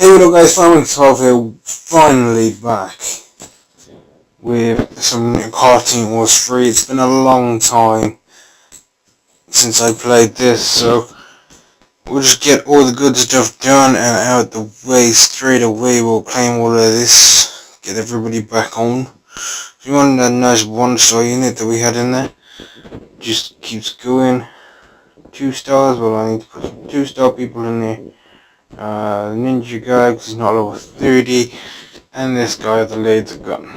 Hey, what up guys, Silentshotlegends here, finally back with some Cartoon Wars 3. It's been a long time since I played this, so we'll just get all the good stuff done and out the way straight away. We'll claim all of this, get everybody back on. If you want that nice 1-star unit that we had in there, just keeps going. 2 stars, well I need to put some 2-star people in there. Ninja guy, because he's not level 30, and this guy with the laser gun.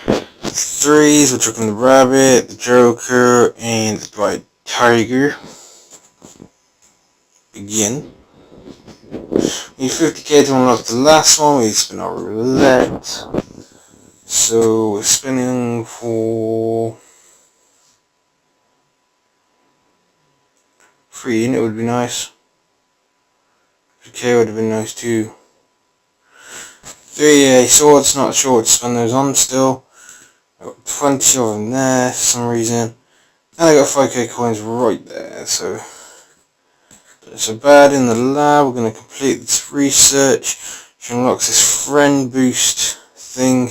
3s, we're chucking the rabbit, the Joker, and the white tiger. Begin. We need 50k to unlock the last one. We spin our roulette. So we're spinning for 3 unit would be nice. 50k would have been nice too. 3 swords, not sure what to spend those on still. I got 20 of them there for some reason. And I got 5k coins right there, so not so bad. In the lab, we're going to complete this research. She unlocks this friend boost thing.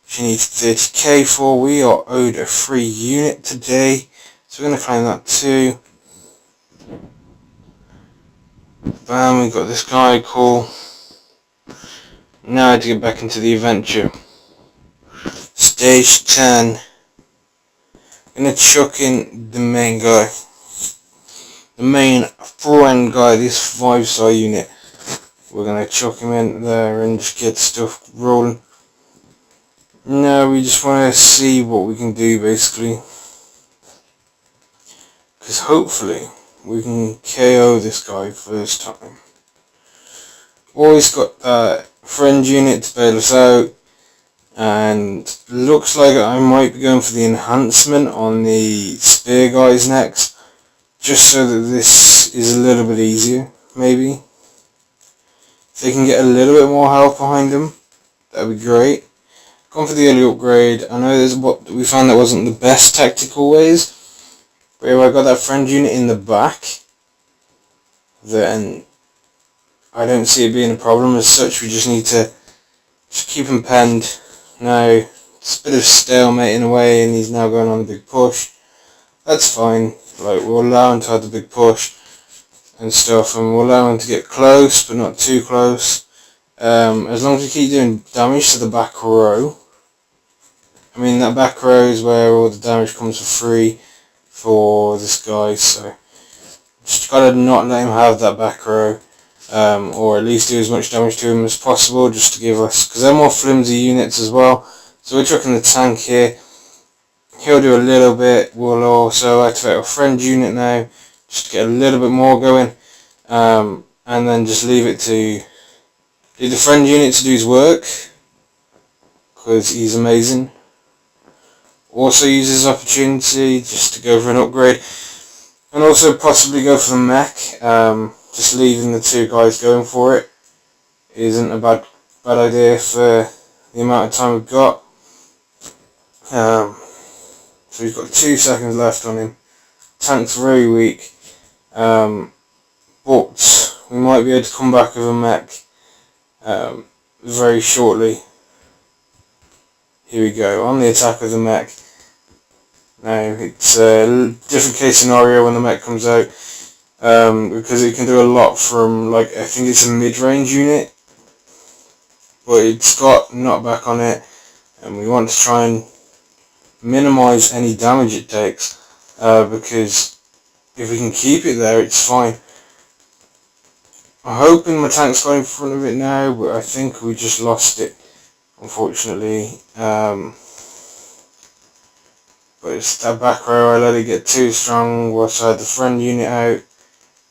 She needs 30k for. We are owed a free unit today, so we're going to claim that too. Bam, we got this guy, cool. Now I have to get back into the adventure. Stage 10. I'm gonna chuck in the main guy. The main friend guy, this 5-star unit. We're gonna chuck him in there and just get stuff rolling. Now we just wanna see what we can do basically. Because hopefully we can KO this guy first time. Always got that friend unit to bail us out, and looks like I might be going for the enhancement on the spear guys next, just so that this is a little bit easier, maybe. If they can get a little bit more health behind them, that would be great. Gone for the early upgrade. I know there's what we found that wasn't the best tactical ways, but if I got that friend unit in the back, then I don't see it being a problem as such. We just need to just keep him penned. Now, it's a bit of stalemate in a way, and he's now going on a big push. That's fine. Like, we'll allow him to have the big push and stuff, and we'll allow him to get close, but not too close. As long as we keep doing damage to the back row. I mean, that back row is where all the damage comes for free for this guy, so just gotta not let him have that back row. Or at least do as much damage to him as possible, just to give us, because they're more flimsy units as well. So we're chucking the tank here. He'll do a little bit. We'll also activate our friend unit now, just to get a little bit more going, and then just leave the friend unit to do his work, because he's amazing. Also use his opportunity just to go for an upgrade, and also possibly go for the mech. Just leaving the 2 guys going for it isn't a bad idea for the amount of time we've got. So we've got 2 seconds left on him. Tank's very weak, but we might be able to come back with a mech very shortly. Here we go, on the attack with the mech. Now it's a different case scenario when the mech comes out. Because it can do a lot from, like, I think it's a mid-range unit, but it's got knockback on it, and we want to try and minimise any damage it takes, because if we can keep it there, it's fine. I'm hoping my tank's got in front of it now, but I think we just lost it, unfortunately. But it's that back row, I let it get too strong whilst I had the friend unit out.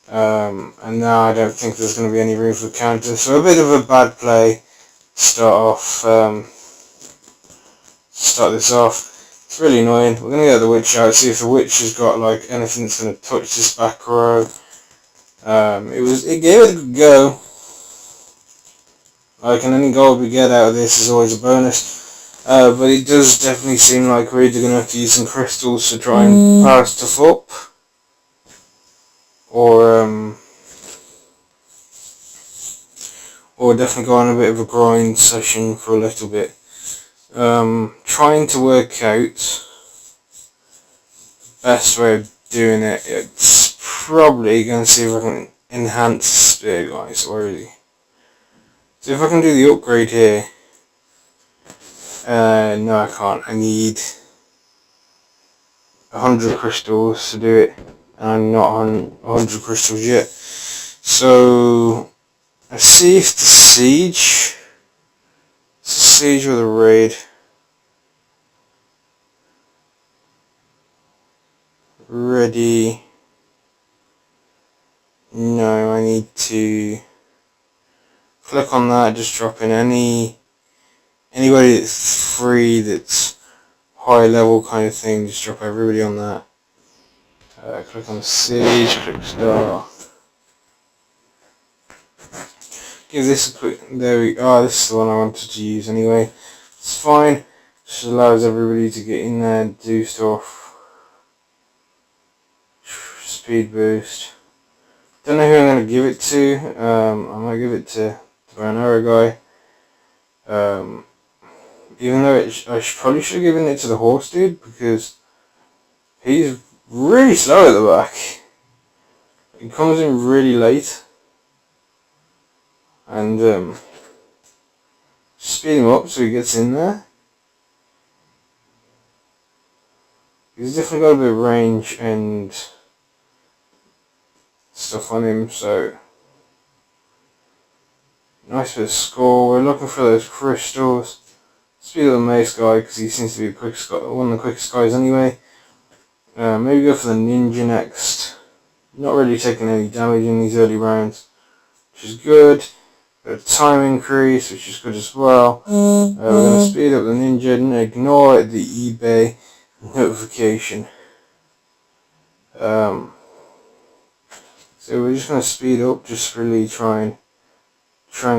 And now I don't think there's going to be any room for counter, so a bit of a bad play to start this off. It's really annoying. We're going to get the witch out, see if the witch has got like anything that's going to touch this back row. It gave it a good go. Like, and any gold we get out of this is always a bonus. But it does definitely seem like we're either going to have to use some crystals to try and power stuff up, or or definitely go on a bit of a grind session for a little bit. Trying to work out best way of doing it. It's probably going to see if I can enhance the spear, guys. Where is he? So if I can do the upgrade here. No, I can't. I need 100 crystals to do it, and I'm not on 100 crystals yet. So let's see if the siege. It's a siege with a raid. Ready. No, I need to click on that, just drop in anybody that's free, that's high level kind of thing, just drop everybody on that. Click on siege, click start. Give this a quick, there we go. This is the one I wanted to use anyway. It's fine, just allows everybody to get in there and do stuff. Speed boost. Don't know who I'm going to give it to. I might give it to the Arrow guy. Even though I probably should have given it to the horse dude, because he's really slow at the back. He comes in really late. And speed him up so he gets in there. He's definitely got a bit of range and stuff on him, so nice bit of score. We're looking for those crystals. Speed up the mace guy because he seems to be one of the quickest guys anyway. Maybe go for the ninja next. Not really taking any damage in these early rounds, which is good. Got a time increase, which is good as well. We're going to speed up the ninja and ignore the eBay notification. So we're just going to speed up, just really try and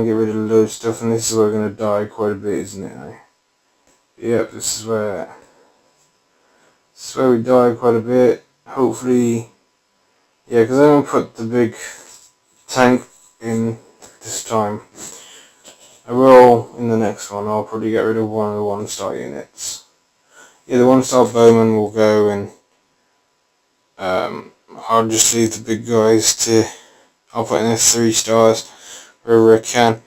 get rid of loads of stuff, and this is where we're going to die quite a bit, isn't it? Yep, this is where we die quite a bit. Hopefully, yeah, because I don't put the big tank in this time. I will in the next one. I'll probably get rid of one of the 1-star units. Yeah, the 1-star bowman will go, and I'll just leave the big guys to. I'll put in the 3 stars wherever I can.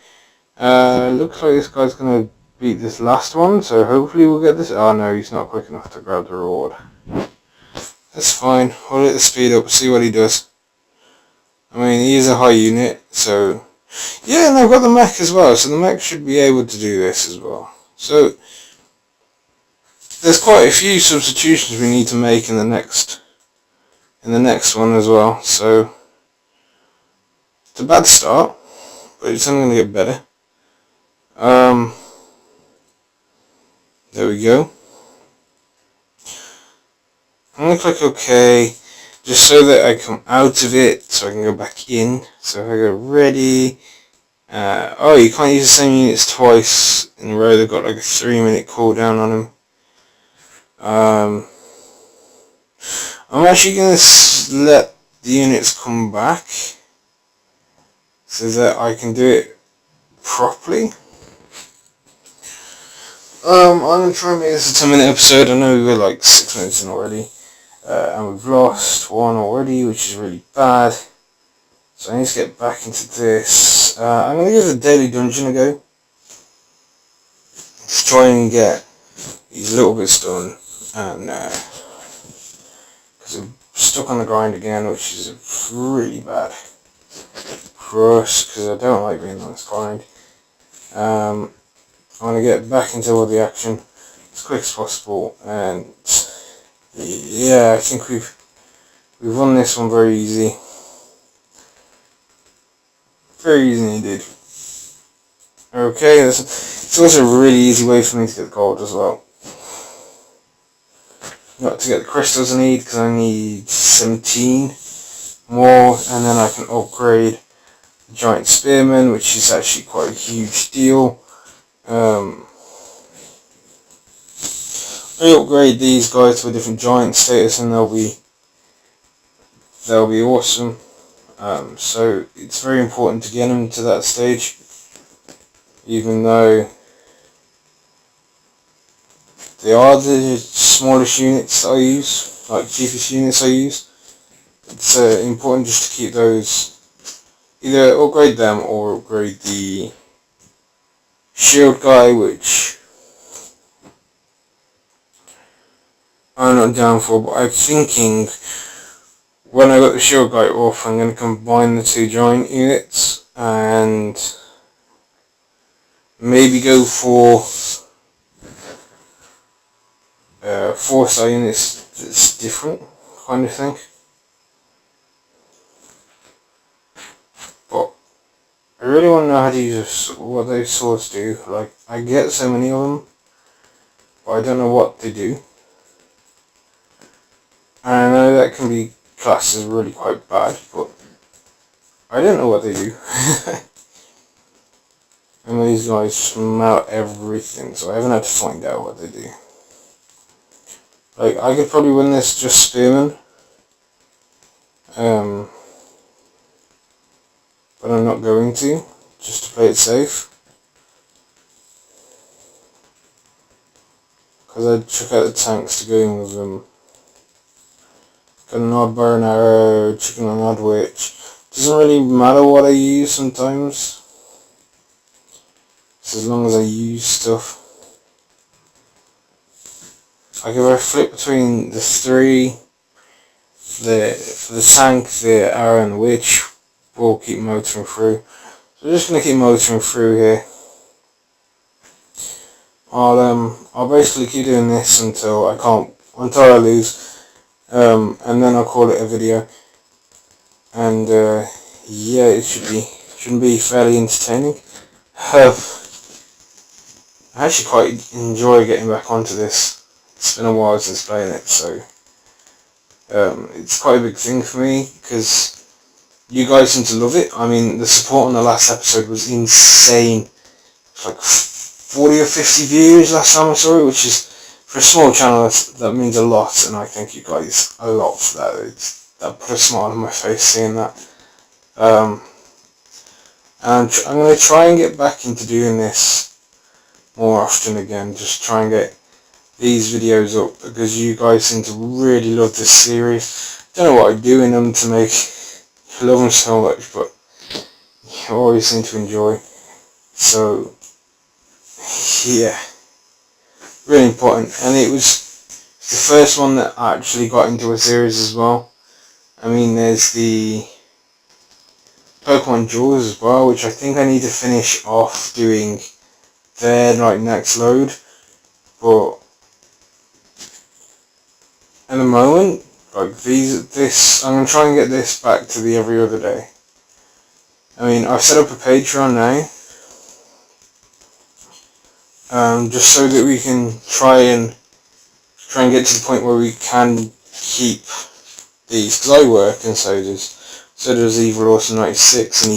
Looks like this guy's gonna beat this last one, so hopefully we'll get this. Oh no, he's not quick enough to grab the reward. That's fine. We'll let the speed up, see what he does. I mean, he is a high unit, so yeah, and I've got the mech as well, so the mech should be able to do this as well. So there's quite a few substitutions we need to make in the next one as well. So it's a bad start, but it's only going to get better. There we go. I'm going to click OK, just so that I come out of it, so I can go back in. So if I go ready, oh, you can't use the same units twice in a row. They've got like a 3-minute cooldown on them. I'm actually going to let the units come back so that I can do it properly. I'm going to try and make this a 10-minute episode. I know we're like 6 minutes in already. And we've lost one already, which is really bad. So I need to get back into this. I'm going to give the daily dungeon a go. Just try and get these little bits done. And because I'm stuck on the grind again, which is really bad for us, because I don't like being on this grind. I want to get back into all the action as quick as possible, and yeah, I think we've won this one very easy. Very easy indeed. Okay, it's also a really easy way for me to get gold as well. Not to get the crystals I need, because I need 17 more, and then I can upgrade the giant spearman, which is actually quite a huge deal. I upgrade these guys to a different giant status, and they'll be awesome. So it's very important to get them to that stage. even though they are the smallest units I use, like cheapest units I use. It's important just to keep those, either upgrade them or upgrade the shield guy, which I'm not down for, but I'm thinking when I got the shield guy off, I'm going to combine the two giant units and maybe go for 4-star units that's different kind of thing. But I really want to know how to use what those swords do. Like, I get so many of them, but I don't know what they do. And I know that can be classed as really quite bad, but I don't know what they do. And these guys just melt everything, so I haven't had to find out what they do. Like, I could probably win this just spearman. But I'm not going to, just to play it safe. Because I'd check out the tanks to go in with them. Got an odd bow and arrow, chicken and odd witch. Doesn't really matter what I use sometimes. Just as long as I use stuff. Like if I flip between the three, for the tank, the arrow and the witch, we'll keep motoring through. So we're just gonna keep motoring through here. I'll basically keep doing this until I lose, and then I'll call it a video. And yeah, it shouldn't be fairly entertaining. I actually quite enjoy getting back onto this. It's been a while since playing it, so it's quite a big thing for me because you guys seem to love it. I mean, the support on the last episode was insane. It's like 40 or 50 views last time I saw it, which is, for a small channel, that means a lot, and I thank you guys a lot for that. That put a smile on my face seeing that. And I'm going to try and get back into doing this more often again, just try and get these videos up, because you guys seem to really love this series. Don't know what I do in them to make you love them so much, but you always seem to enjoy. So yeah, really important. And it was the first one that I actually got into a series as well. I mean, there's the Pokemon Jewels as well, which I think I need to finish off doing their like next load, but at the moment, like I'm gonna try and get this back to the every other day. I mean, I've set up a Patreon now, just so that we can try and get to the point where we can keep these, because I work and so does Evil Awesome 96, and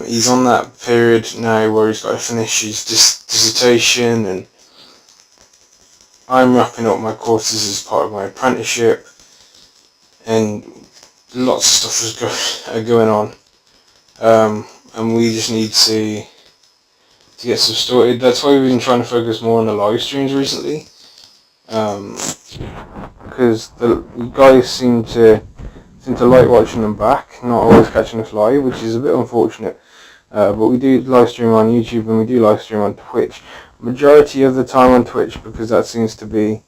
he's on that period now where he's got to finish his dissertation, and I'm wrapping up my courses as part of my apprenticeship, and lots of stuff is going on, and we just need to get some sorted. That's why we've been trying to focus more on the live streams recently, because the guys seem to like watching them back, not always catching us live, which is a bit unfortunate. But we do live stream on YouTube and we do live stream on Twitch. Majority of the time on Twitch, because that seems to be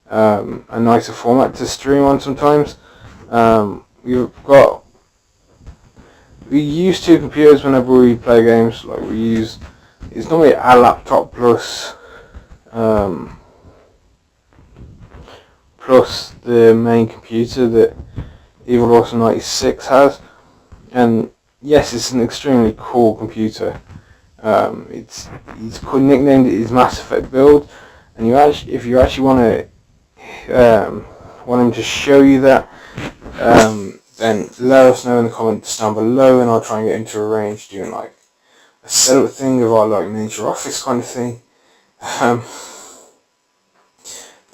a nicer format to stream on sometimes. We use two computers whenever we play games. Like it's normally a laptop plus the main computer that Evil Awesome 96 has, and yes, it's an extremely cool computer. He's nicknamed it his Mass Effect build, and if you actually want him to show you that, then let us know in the comments down below, and I'll try and get him to arrange doing like a setup thing of our like miniature office kind of thing that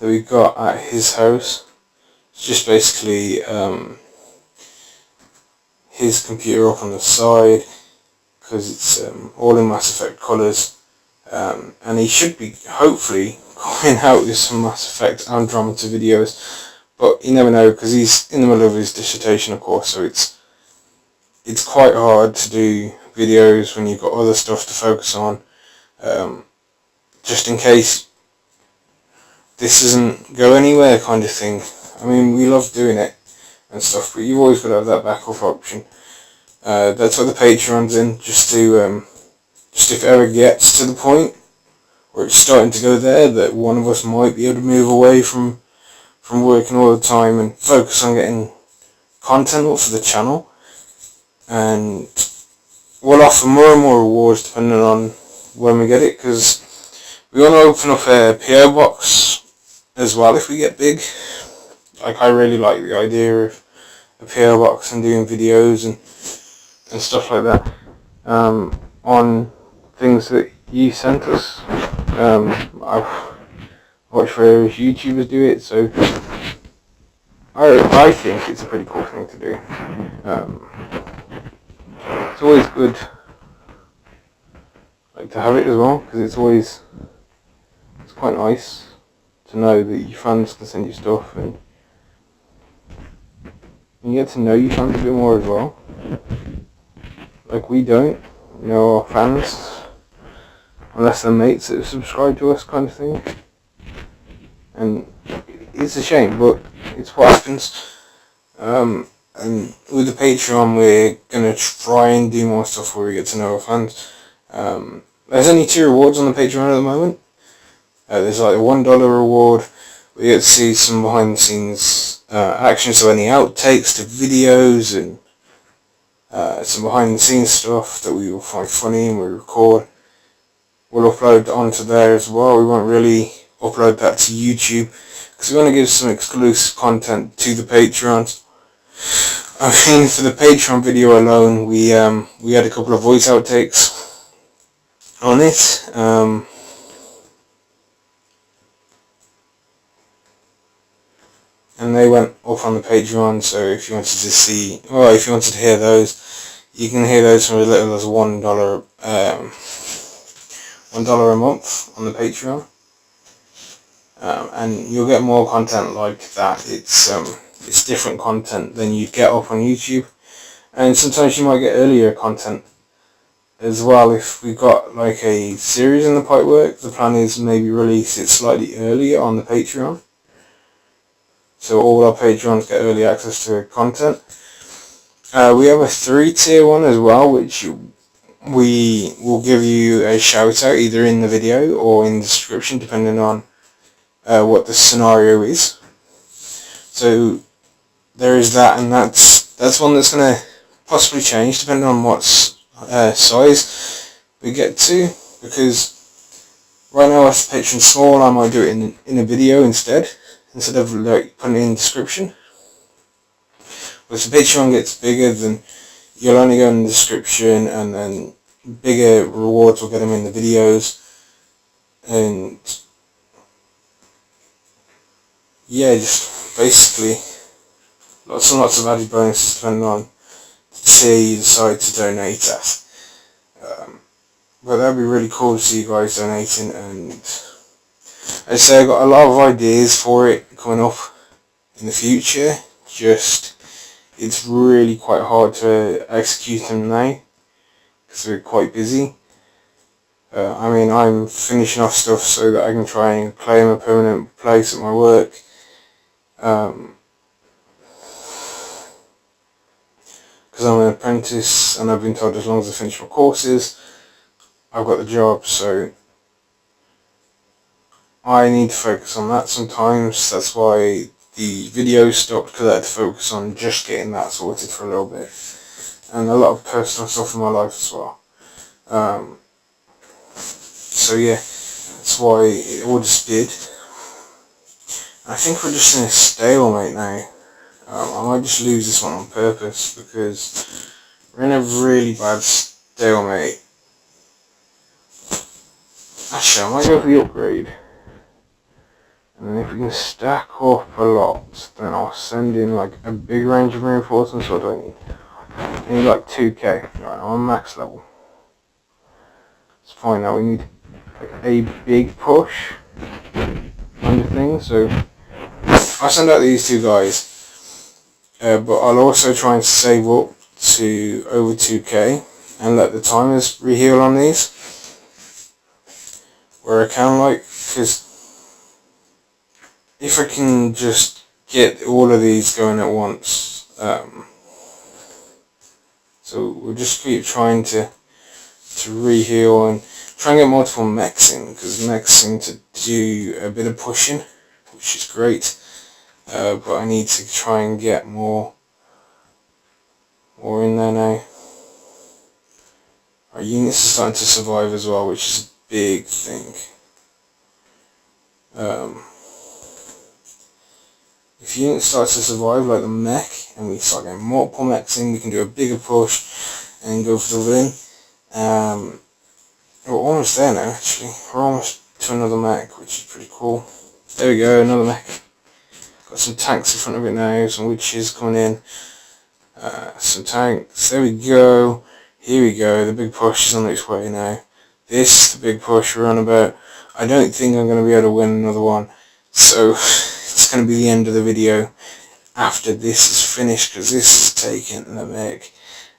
we got at his house. It's just basically his computer up on the side, because it's all in Mass Effect colours, and he should be hopefully going out with some Mass Effect Andromeda videos, but you never know because he's in the middle of his dissertation, of course, so it's quite hard to do videos when you've got other stuff to focus on, just in case this doesn't go anywhere kind of thing. I mean, we love doing it and stuff, but you've always got to have that backup option. That's what the Patreon's in, just if it ever gets to the point where it's starting to go there, that one of us might be able to move away from working all the time and focus on getting content up for the channel. And we'll offer more and more rewards depending on when we get it, because we want to open up a PO box as well if we get big. Like, I really like the idea of a PO box and doing videos and stuff like that on things that you sent us. I've watched various YouTubers do it, so I think it's a pretty cool thing to do. It's always good, like, to have it as well, because it's quite nice to know that your fans can send you stuff, and you get to know your fans a bit more as well. Like, we don't know our fans unless they're mates that subscribe to us, kind of thing. And it's a shame, but it's what happens. And with the Patreon, we're gonna try and do more stuff where we get to know our fans. There's only 2 rewards on the Patreon at the moment. There's like a $1 reward. We get to see some behind the scenes action, so any outtakes to videos and some behind the scenes stuff that we will find funny and we record. We'll upload onto there as well. We won't really upload that to YouTube because we want to give some exclusive content to the Patreons. I mean, for the Patreon video alone, we had a couple of voice outtakes on it. And they went up on the Patreon, so if you wanted to hear those, you can hear those for as little as $1 a month on the Patreon. And you'll get more content like that. It's different content than you'd get up on YouTube, and sometimes you might get earlier content as well. If we've got like a series in the pipework, the plan is maybe release it slightly earlier on the Patreon, so all our Patreons get early access to content. We have a 3-tier one as well, which we will give you a shout out either in the video or in the description, depending on what the scenario is. So there is that, and that's one that's going to possibly change depending on what size we get to, because right now if the Patreon's small, I might do it in a video instead of like putting it in the description. But if the Patreon gets bigger, then you'll only go in the description, and then bigger rewards will get them in the videos, and yeah, just basically lots and lots of added bonuses depending on the tier you decide to donate at. But that'd be really cool to see you guys donating, and I say I got a lot of ideas for it coming up in the future. Just it's really quite hard to execute them now because we're quite busy. I mean, I'm finishing off stuff so that I can try and claim a permanent place at my work. Because I'm an apprentice, and I've been told as long as I finish my courses, I've got the job, so I need to focus on that sometimes. That's why the video stopped, because I had to focus on just getting that sorted for a little bit, and a lot of personal stuff in my life as well. So yeah, that's why it all just did. I think we're just in a stalemate now. I might just lose this one on purpose because we're in a really bad stalemate. Actually, I might go for the upgrade. And then if we can stack up a lot, then I'll send in like a big range of reinforcements. What do I need? I need like 2k. Right, I'm on max level. It's fine now. We need like a big push kind of thing. So I'll send out these two guys, but I'll also try and save up to over 2k and let the timers reheal on these where I can, like, because if I can just get all of these going at once, so we'll just keep trying to reheal and try and get multiple mechs in, because mechs seem to do a bit of pushing, which is great, but I need to try and get more in there now. Our units are starting to survive as well, which is a big thing. If units start to survive like the mech, and we start getting multiple mechs in, we can do a bigger push and go for the win. We're almost there now, actually. We're almost to another mech, which is pretty cool. There we go, another mech. Got some tanks in front of it now, some witches coming in. Some tanks, there we go. Here we go, the big push is on its way now. This is the big push we're on about. I don't think I'm going to be able to win another one, so it's going to be the end of the video after this is finished, because this is taking the mech.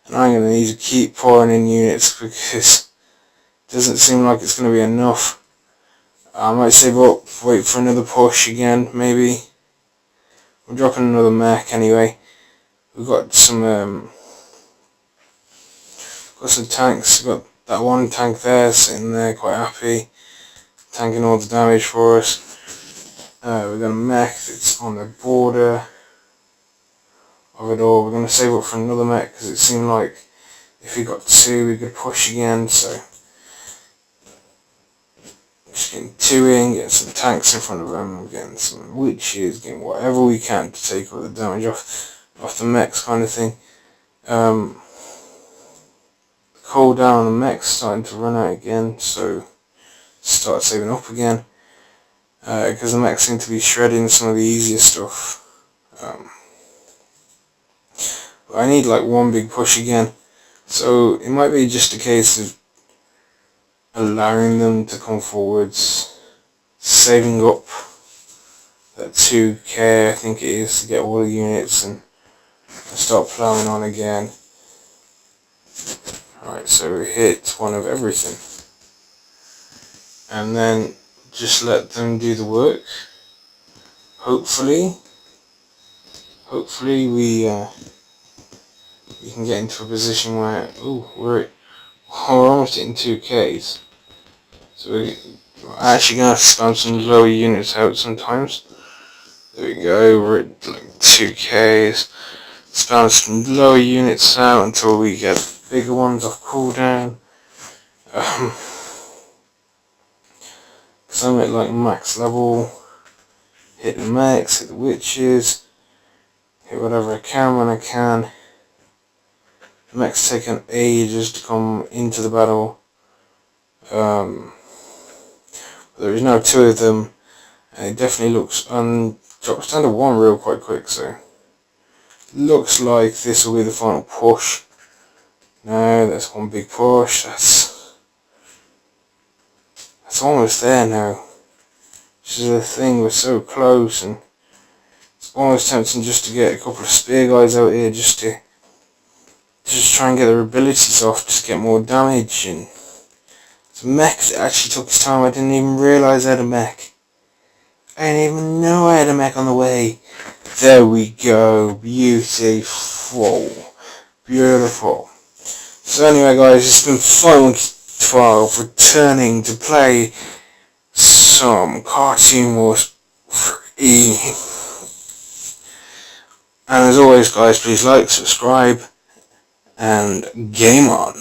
And I'm going to need to keep pouring in units, because it doesn't seem like it's going to be enough. I might save up, wait for another push again, maybe. We're dropping another mech anyway. We've got some tanks. We've got that one tank there sitting there quite happy, tanking all the damage for us. We've got a mech that's on the border of it all. We're going to save up for another mech, because it seemed like if we got two we could push again, so just getting two in, getting some tanks in front of them, getting some witches, getting whatever we can to take all the damage off the mechs kind of thing. The cooldown on the mech's starting to run out again, so start saving up again, because the mechs seem to be shredding some of the easier stuff. But I need like one big push again, so it might be just a case of allowing them to come forwards, saving up that 2k I think it is to get all the units and start ploughing on again. Alright, so we hit one of everything, and then just let them do the work. Hopefully we can get into a position where we're almost hitting 2Ks. So we're actually gonna have to spam some lower units out sometimes. There we go, we're at like 2Ks. Spam some lower units out until we get bigger ones off cooldown. Because I'm at like max level. Hit the mechs, hit the witches, hit whatever I can when I can. The mechs taking ages to come into the battle. There is now two of them, and it definitely looks drops down to one real quite quick, so looks like this will be the final push. No, that's one big push. That's almost there now. This is the thing, we're so close, and it's almost tempting just to get a couple of spear guys out here just to try and get their abilities off, just get more damage. And the mech actually took its time. I didn't even realise I had a mech. I didn't even know I had a mech on the way. There we go. Beautiful. Beautiful. So anyway guys, it's been fun 12 returning to play some Cartoon Wars 3. And as always guys, please like, subscribe, and game on.